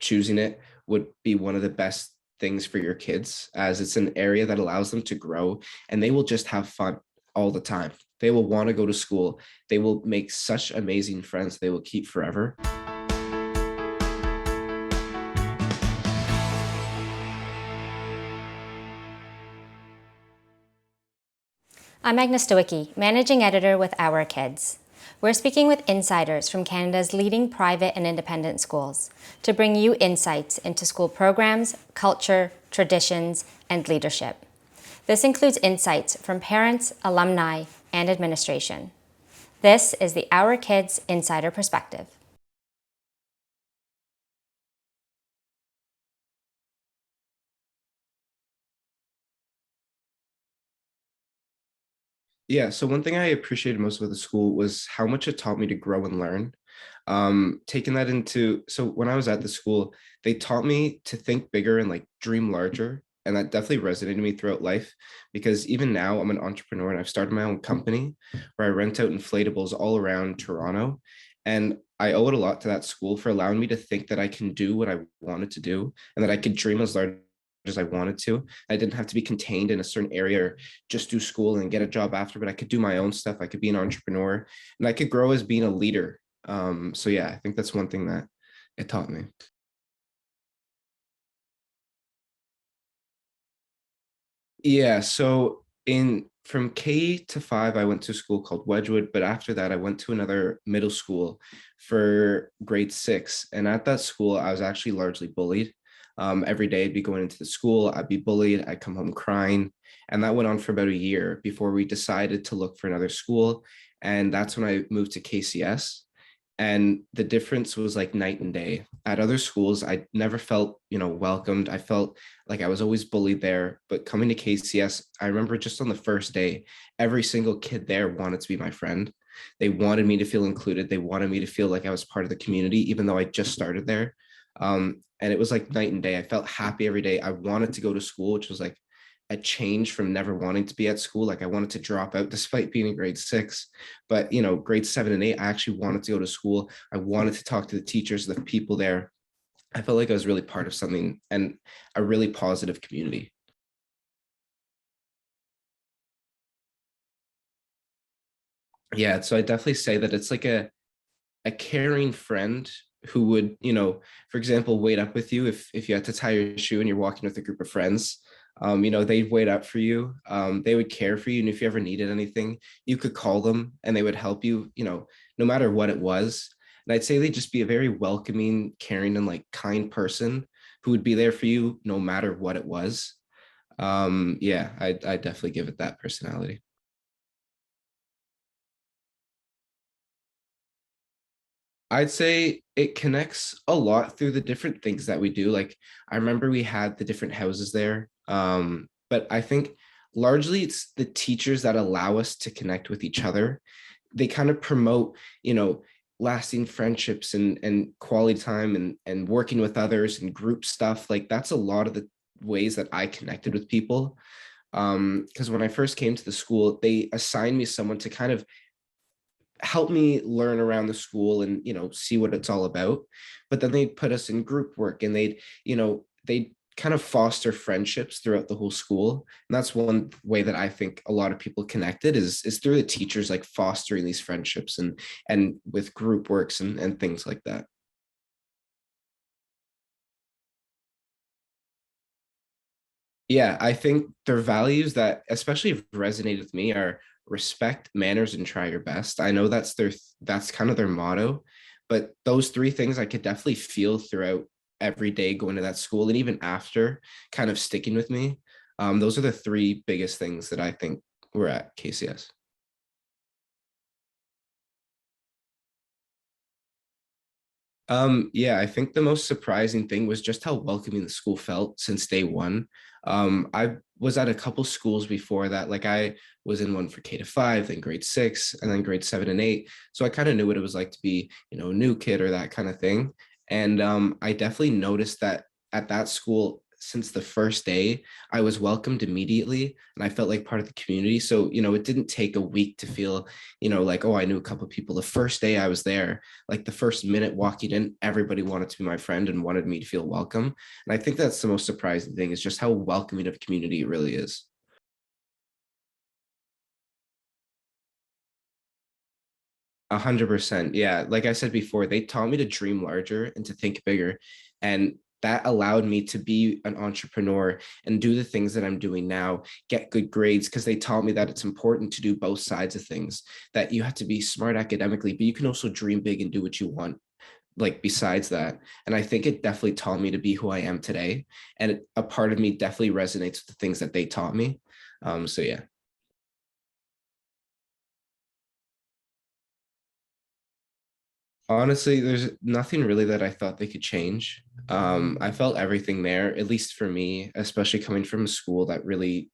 choosing it would be one of the best things for your kids, as it's an area that allows them to grow and they will just have fun all the time. They will want to go to school. They will make such amazing friends they will keep forever. I'm Agnes Stowicki, Managing Editor with Our Kids. We're speaking with insiders from Canada's leading private and independent schools to bring you insights into school programs, culture, traditions, and leadership. This includes insights from parents, alumni, and administration. This is the Our Kids Insider Perspective. Yeah, so one thing I appreciated most about the school was how much it taught me to grow and learn. Taking that into, so when I was at the school, they taught me to think bigger and like dream larger. And that definitely resonated with me throughout life, because even now I'm an entrepreneur and I've started my own company where I rent out inflatables all around Toronto. And I owe it a lot to that school for allowing me to think that I can do what I wanted to do and that I could dream as large as I wanted to. I didn't have to be contained in a certain area or just do school and get a job after, but I could do my own stuff. I could be an entrepreneur and I could grow as being a leader. So yeah, I think that's one thing that it taught me. Yeah, so in from K to 5, I went to a school called Wedgwood, but after that, I went to another middle school for grade 6. And at that school, I was actually largely bullied. Every day I'd be going into the school, I'd be bullied, I'd come home crying. And that went on for about a year before we decided to look for another school. And that's when I moved to KCS. And the difference was like night and day. At other schools, I never felt, welcomed. I felt like I was always bullied there. But coming to KCS, I remember just on the first day, every single kid there wanted to be my friend. They wanted me to feel included. They wanted me to feel like I was part of the community, even though I just started there. And it was like night and day. I felt happy every day. I wanted to go to school, which was like a change from never wanting to be at school. Like I wanted to drop out despite being in grade 6, but grade 7 and 8, I actually wanted to go to school. I wanted to talk to the teachers, the people there. I felt like I was really part of something and a really positive community. Yeah, so I definitely say that it's like a caring friend who would, for example, wait up with you if you had to tie your shoe and you're walking with a group of friends. They'd wait up for you. They would care for you. And if you ever needed anything, you could call them and they would help you, no matter what it was. And I'd say they'd just be a very welcoming, caring, and like kind person who would be there for you no matter what it was. Yeah, I definitely give it that personality. I'd say it connects a lot through the different things that we do. Like I remember we had the different houses there. But I think largely it's the teachers that allow us to connect with each other. They kind of promote, lasting friendships and quality time and working with others and group stuff. Like that's a lot of the ways that I connected with people. Because when I first came to the school, they assigned me someone to kind of help me learn around the school and see what it's all about. But then they'd put us in group work and they'd kind of foster friendships throughout the whole school. And that's one way that I think a lot of people connected is through the teachers, like fostering these friendships and with group works and things like that. Yeah, I think their values that especially have resonated with me are respect, manners, and try your best. I know that's kind of their motto, but those three things I could definitely feel throughout every day going to that school and even after kind of sticking with me. Those are the three biggest things that I think were at KCS. Yeah, I think the most surprising thing was just how welcoming the school felt since day one. I was at a couple schools before that, like I was in one for K to 5, then grade 6, and then grade 7 and 8. So I kind of knew what it was like to be, a new kid or that kind of thing. And I definitely noticed that at that school, since the first day, I was welcomed immediately and I felt like part of the community. So, it didn't take a week to feel, like, oh, I knew a couple of people. The first day I was there, like the first minute walking in, everybody wanted to be my friend and wanted me to feel welcome. And I think that's the most surprising thing is just how welcoming of a community it really is. 100%. Yeah. Like I said before, they taught me to dream larger and to think bigger. And that allowed me to be an entrepreneur and do the things that I'm doing now, get good grades, because they taught me that it's important to do both sides of things, that you have to be smart academically, but you can also dream big and do what you want, like besides that. And I think it definitely taught me to be who I am today. And a part of me definitely resonates with the things that they taught me. So yeah. Honestly, there's nothing really that I thought they could change. I felt everything there, at least for me, especially coming from a school that really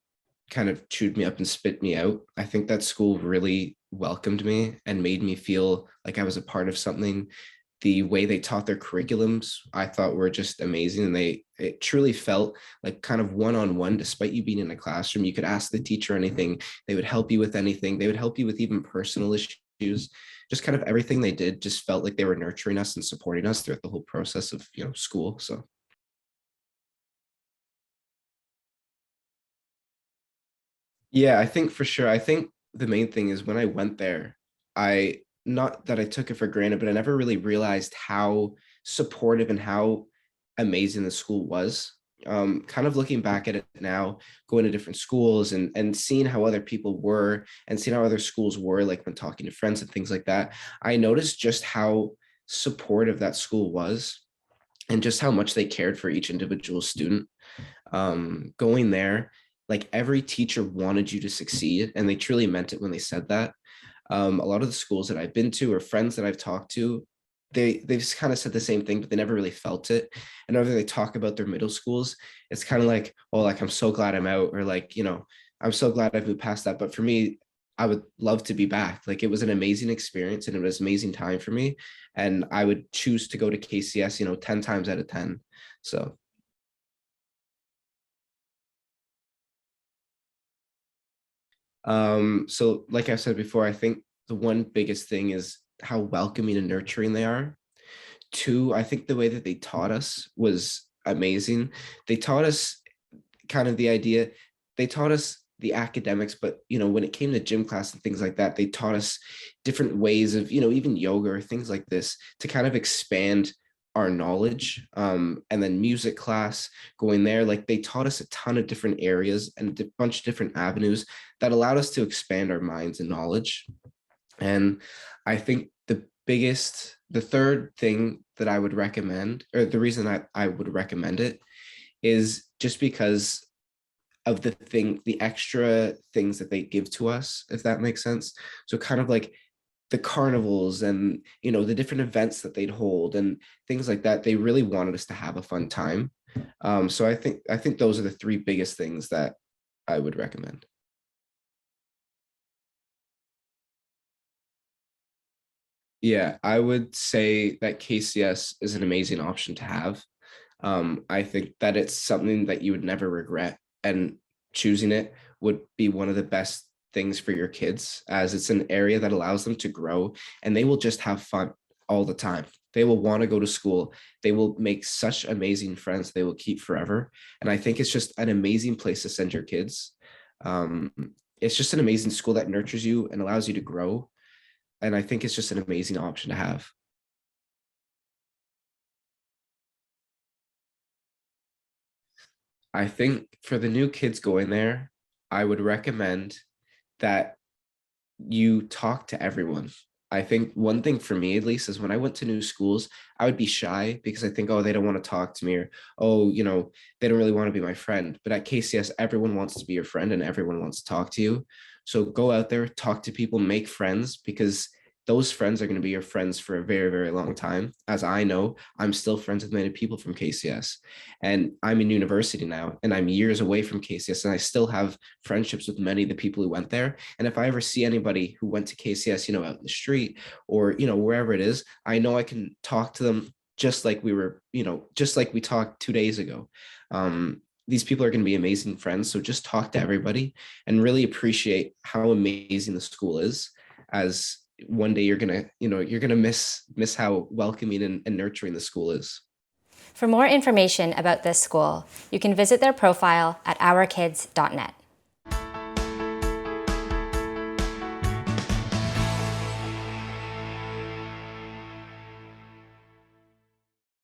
kind of chewed me up and spit me out. I think that school really welcomed me and made me feel like I was a part of something. The way they taught their curriculums, I thought were just amazing. And it truly felt like kind of one-on-one, despite you being in a classroom. You could ask the teacher anything, they would help you with anything, they would help you with even personal issues. Just kind of everything they did just felt like they were nurturing us and supporting us throughout the whole process of school. So yeah, I think for sure. I think the main thing is when I went there, I not that I took it for granted, but I never really realized how supportive and how amazing the school was. Kind of looking back at it now, going to different schools and seeing how other people were and seeing how other schools were, like when talking to friends and things like that, I noticed just how supportive that school was and just how much they cared for each individual student. Going there, like every teacher wanted you to succeed, and they truly meant it when they said that. A lot of the schools that I've been to or friends that I've talked to, they've just kind of said the same thing, but they never really felt it. And whenever they talk about their middle schools, it's kind of like, oh, like I'm so glad I'm out, or like, I'm so glad I've moved past that. But for me, I would love to be back. Like it was an amazing experience and it was an amazing time for me. And I would choose to go to KCS, 10 times out of 10. So so like I said before, I think the one biggest thing is how welcoming and nurturing they are. Two, I think the way that they taught us was amazing. They taught us kind of the idea, they taught us the academics, but when it came to gym class and things like that, they taught us different ways of, even yoga or things like this to kind of expand our knowledge. And then music class, going there, like they taught us a ton of different areas and a bunch of different avenues that allowed us to expand our minds and knowledge. And I think the third thing that I would recommend, or the reason that I would recommend it, is just because of the extra things that they give to us, if that makes sense. So kind of like the carnivals and the different events that they'd hold and things like that. They really wanted us to have a fun time. So I think those are the three biggest things that I would recommend. Yeah, I would say that KCS is an amazing option to have. I think that it's something that you would never regret, and choosing it would be one of the best things for your kids, as it's an area that allows them to grow and they will just have fun all the time. They will want to go to school. They will make such amazing friends they will keep forever. And I think it's just an amazing place to send your kids. Um, it's just an amazing school that nurtures you and allows you to grow. And I think it's just an amazing option to have. I think for the new kids going there, I would recommend that you talk to everyone. I think one thing for me, at least, is when I went to new schools, I would be shy because I think, oh, they don't want to talk to me, or, oh, they don't really want to be my friend. But at KCS, everyone wants to be your friend and everyone wants to talk to you. So go out there, talk to people, make friends, because those friends are going to be your friends for a very, very long time. As I know, I'm still friends with many people from KCS, and I'm in university now, and I'm years away from KCS, and I still have friendships with many of the people who went there. And if I ever see anybody who went to KCS, out in the street or, wherever it is, I know I can talk to them just like we were, just like we talked 2 days ago. These people are going to be amazing friends. So just talk to everybody and really appreciate how amazing the school is. As one day you're gonna miss how welcoming and nurturing the school is. For more information about this school, you can visit their profile at ourkids.net.